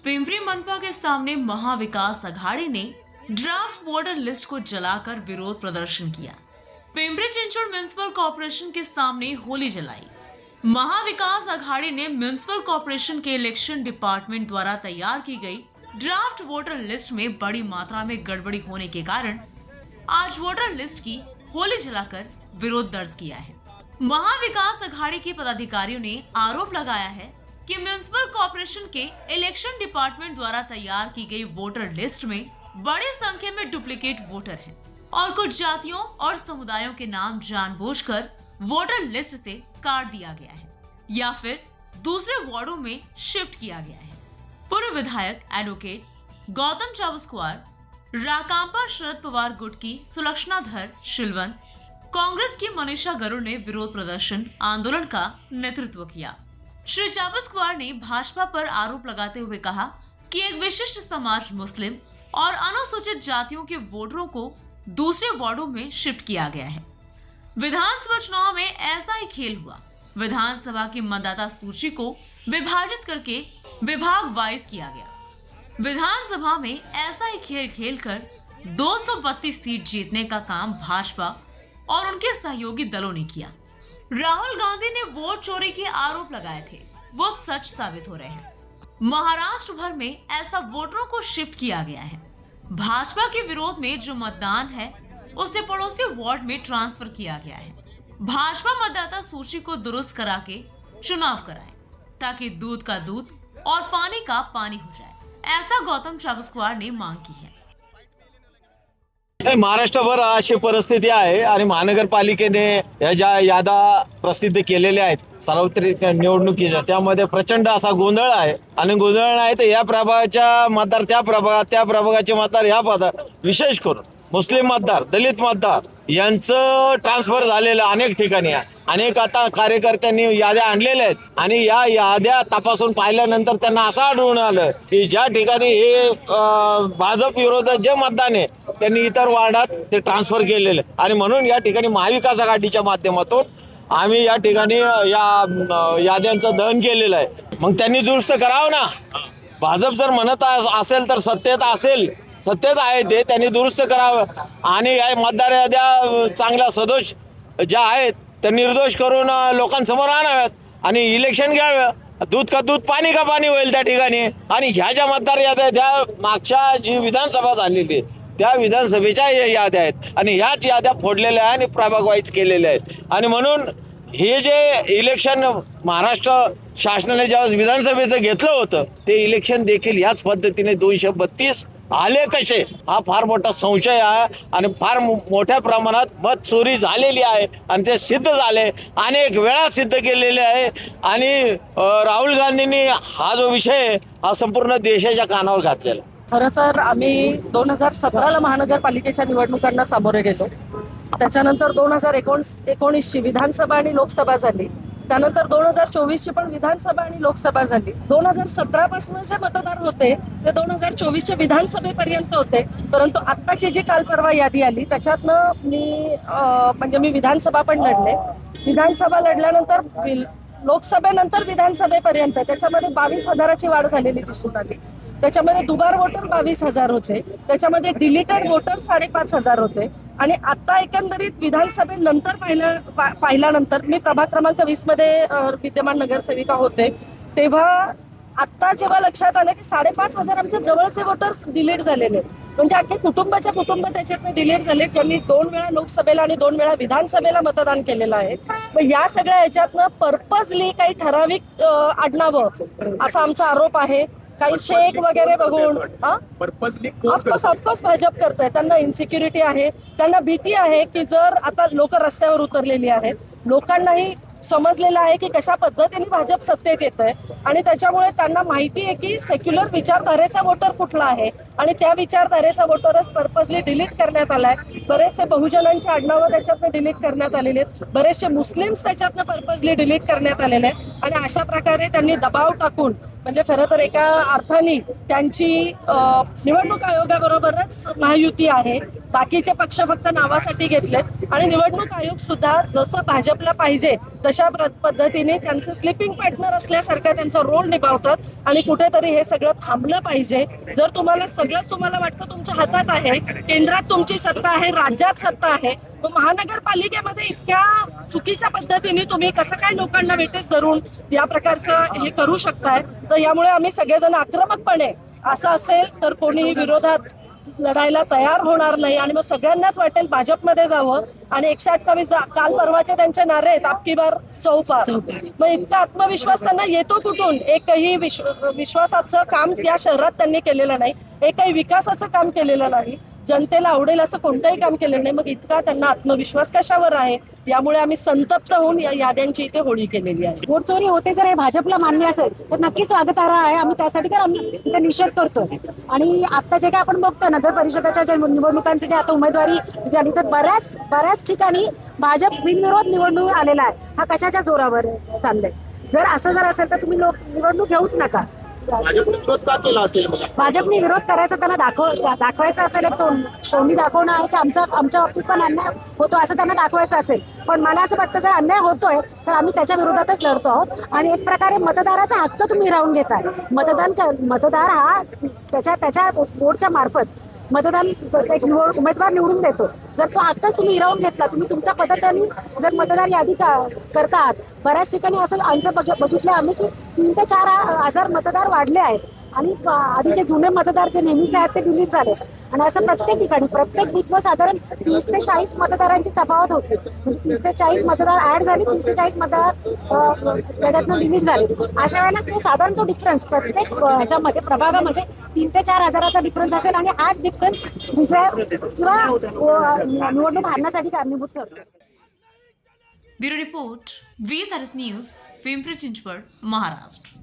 पिंपरी मनपा के सामने महाविकास अघाड़ी ने ड्राफ्ट वोटर लिस्ट को जलाकर विरोध प्रदर्शन किया। पिंपरी चिंचवड म्युनिसिपल कॉर्पोरेशन के सामने होली जलाई। महाविकास अघाड़ी ने म्युनिसिपल कॉर्पोरेशन के इलेक्शन डिपार्टमेंट द्वारा तैयार की गई ड्राफ्ट वोटर लिस्ट में बड़ी मात्रा में गड़बड़ी होने के कारण आज वोटर लिस्ट की होली जलाकर विरोध दर्ज किया है। महाविकास अघाड़ी के पदाधिकारियों ने आरोप लगाया है कि म्युनिसिपल कॉर्पोरेशन के इलेक्शन डिपार्टमेंट द्वारा तैयार की गई वोटर लिस्ट में बड़ी संख्या में डुप्लीकेट वोटर हैं और कुछ जातियों और समुदायों के नाम जानबूझकर वोटर लिस्ट से काट दिया गया है या फिर दूसरे वार्डों में शिफ्ट किया गया है। पूर्व विधायक एडवोकेट गौतम चावस्कुआर, राकांपा शरद पवार गुट की सुलक्षणाधर शिलवंत, कांग्रेस की मनीषा गरुड़ ने विरोध प्रदर्शन आंदोलन का नेतृत्व किया। श्री चावस्कुआर ने भाजपा पर आरोप लगाते हुए कहा कि एक विशिष्ट समाज मुस्लिम और अनुसूचित जातियों के वोटरों को दूसरे वार्डों में शिफ्ट किया गया है। विधानसभा चुनाव में ऐसा ही खेल हुआ। विधानसभा की मतदाता सूची को विभाजित करके विभाग वाइज किया गया। विधानसभा में ऐसा ही खेल खेलकर 232 सीट जीतने का काम भाजपा और उनके सहयोगी दलों ने किया। राहुल गांधी ने वोट चोरी के आरोप लगाए थे, वो सच साबित हो रहे हैं। महाराष्ट्र भर में ऐसा वोटरों को शिफ्ट किया गया है। भाजपा के विरोध में जो मतदान है उसे पड़ोसी वार्ड में ट्रांसफर किया गया है। भाजपा मतदाता सूची को दुरुस्त करा के चुनाव कराए ताकि दूध का दूध और पानी का पानी हो जाए, ऐसा गौतम चावस्कुआर ने मांग की है। महाराष्ट्रभर अशी परिस्थिती आहे आणि महानगरपालिकेने या ज्या याद्या प्रसिद्ध केलेल्या आहेत सार्वत्रिक निवडणुकीच्या, त्यामध्ये प्रचंड असा गोंधळ आहे आणि गोंधळ नाही तर या प्रभागाच्या मतदार त्या प्रभागात, त्या प्रभागाचे मतदार या पदार, विशेष करून मुस्लिम मतदार, दलित मतदार यांचं ट्रान्सफर झालेलं अनेक ठिकाणी आहे। अनेक आता कार्यकर्त्यांनी याद्या आणलेल्या आहेत आणि या याद्या तपासून पाहिल्यानंतर त्यांना असं आढळून आलं की ज्या ठिकाणी हे भाजप विरोधात जे मतदान आहे त्यांनी इतर वार्डात ते ट्रान्सफर केलेले आणि म्हणून या ठिकाणी महाविकास आघाडीच्या माध्यमातून आम्ही या ठिकाणी या याद्यांचं दहन केलेलं आहे। मग त्यांनी दुरुस्त करावं ना। भाजप जर म्हणत असेल तर सत्तेत आहे ते त्यांनी दुरुस्त करावं आणि या मतदार याद्या चांगल्या सदोष ज्या आहेत त्या निर्दोष करून लोकांसमोर आणाव्यात आणि इलेक्शन घ्यावं। दूध का दूध पाणी का पाणी होईल त्या ठिकाणी। आणि ह्या ज्या मतदार याद्या त्या मागच्या जी विधानसभा झालेली त्या विधानसभेच्या याद्या आहेत आणि ह्याच याद्या फोडलेल्या आहे आणि प्रभाग वाईज केलेल्या आहेत। आणि म्हणून हे जे इलेक्शन महाराष्ट्र शासनाने ज्यावेळेस विधानसभेचं घेतलं होतं ते इलेक्शन देखील याच पद्धतीने 232 आले कसे, हा फार मोठा संशय आहे आणि फार मोठ्या प्रमाणात मत चोरी झालेली आहे आणि ते सिद्ध झाले, अनेक वेळा सिद्ध केलेले आहे। आणि राहुल गांधींनी हा जो विषय हा संपूर्ण देशाच्या कानावर घातलेला। खरं तर आम्ही 2017ला महानगरपालिकेच्या निवडणुकांना सामोरे गेलो। त्याच्यानंतर 2019ची विधानसभा आणि लोकसभा झाली, त्यानंतर 2024ची पण विधानसभा आणि लोकसभा झाली। 2017 पासून जे मतदार होते ते 2024च्या विधानसभेपर्यंत होते, परंतु आत्ताची जी काल परवा यादी आली त्याच्यातनं मी विधानसभा पण लढले। विधानसभा लढल्यानंतर लोकसभेनंतर विधानसभेपर्यंत त्याच्यामध्ये 22,000ची वाढ झालेली दिसून आली। त्याच्यामध्ये दुबार वोटर 22,000 होते, त्याच्यामध्ये डिलीटेड वोटर 5,500 होते। आणि आता एकंदरीत विधानसभेनंतर पाहिल्यानंतर मी प्रभाग क्रमांक 20 मध्ये विद्यमान नगरसेविका होते, तेव्हा आता जेव्हा लक्षात आलं की 5,500 आमच्या जवळचे वोटर्स डिलीट झालेले, म्हणजे अख्खे कुटुंब त्याच्यातनं डिलीट झाले, ज्यांनी 2 वेळा लोकसभेला आणि 2 वेळा विधानसभेला मतदान केलेलं आहे। मग या सगळ्या ह्याच्यातनं पर्पजली काही ठराविक आडनावं असा आमचा आरोप आहे। काही शेख वगैरे बघून ऑफकोर्स भाजप करतोय, त्यांना इन्सिक्युरिटी आहे, त्यांना भीती आहे की जर आता लोक रस्त्यावर उतरलेली आहेत, लोकांनाही समजलेलं आहे की कशा पद्धतीने भाजप सत्तेत येत आहे आणि त्याच्यामुळे त्यांना माहिती आहे की सेक्युलर विचारधारेचा वोटर कुठला आहे आणि त्या विचारधारेचा वोटरच पर्पजली डिलीट करण्यात आलाय। बरेचसे बहुजनांची आडनावं त्याच्यातनं डिलीट करण्यात आलेले आहेत, बरेचसे मुस्लिम्स त्याच्यातनं पर्पजली डिलीट करण्यात आलेले आहेत आणि अशा प्रकारे त्यांनी दबाव टाकून म्हणजे खरं तर एका अर्थाने त्यांची निवडणूक आयोगाबरोबरच महायुती आहे बाकीचे पक्ष फक्त नावासाठी घेतलेत आणि निवडणूक आयोग सुद्धा जसं भाजपला पाहिजे तशा पद्धतीने त्यांचं स्लिपिंग पार्टनर असल्यासारखं त्यांचा रोल निभावतात आणि कुठेतरी हे सगळं थांबलं पाहिजे. जर तुम्हाला वाटतं तुमच्या हातात आहे, केंद्रात तुमची सत्ता आहे, राज्यात सत्ता आहे, मग महानगरपालिकेमध्ये इतक्या चुकीच्या पद्धतीने तुम्ही कसं काय लोकांना वेटेस धरून या प्रकारचं हे करू शकताय. तर यामुळे आम्ही सगळेजण आक्रमकपणे असं असेल तर कोणीही विरोधात लढायला तयार होणार नाही आणि मग सगळ्यांनाच वाटेल भाजपमध्ये जावं आणि 128 काल परवाचे त्यांचे नारे आहेत, आपकी बार 100 पार. मग इतका आत्मविश्वास त्यांना येतो कुठून? एकही विश्वासाचं काम या शहरात त्यांनी केलेलं नाही, एकही विकासाचं काम केलेलं नाही, जनतेला आवडेल असं कोणतंही काम केलेलं नाही. मग इतका त्यांना आत्मविश्वास कशावर आहे? यामुळे आम्ही संतप्त होऊन या याद्यांची इथे होळी केलेली आहे. वोट चोरी होते जर हे भाजपला मान्य असेल तर नक्की स्वागतार्ह आहे. आम्ही त्यासाठी तर आम्ही इथे निषेध करतोय. आणि आता जे काय आपण बघतो नगर परिषदेच्या ज्या निवडणुकांची जे आता उमेदवारी झाली तर बऱ्याच ठिकाणी भाजप बिनविरोध निवडणूक आलेला आहे. हा कशाच्या जोरावर चाललंय? जर असेल तर तुम्ही लोक निवडणूक घेऊच नका. भाजपने विरोध करायचा, त्यांना दाखवायचं असेल, तोंडी दाखवणं आहे की आमच्या बाबतीत पण अन्याय होतो असं त्यांना दाखवायचं असेल. पण मला असं वाटतं जर अन्याय होतोय तर आम्ही त्याच्या विरोधातच लढतो आहोत आणि एक प्रकारे मतदाराचा हक्क तुम्ही हिरावून घेताय. मतदार हा त्याच्या वोटच्या मार्फत मतदान उमेदवार निवडून देतो. जर तो हक्कच तुम्ही हिरावून घेतला, तुम्ही तुमच्या पद्धतीने जर मतदार यादी करतात, बऱ्याच ठिकाणी असं आन्सर बघितलं आम्ही की 3 ते 4 हजार मतदार वाढले आहेत आणि आधीचे जुने मतदार जे नेहमीचे आहेत ते डिलीट झाले. आणि असं प्रत्येक ठिकाणी प्रत्येक बूथवर साधारण 30 ते 40 मतदारांची तफावत होती. म्हणजे 30 ते 40 मतदार ऍड झाले, 30 ते 40 मतदार त्याच्यातनं डिलीट झाले. अशा वेळेला साधारण तो डिफरन्स प्रत्येक ह्याच्यामध्ये प्रभागामध्ये 3 ते 4 हजाराचा डिफरन्स असेल आणि हाच डिफरन्स किंवा निवडणूक हारण्यासाठी कारणीभूत ठरतो. Bureau report, VSRS news, Pimpri Chinchwad, Maharashtra.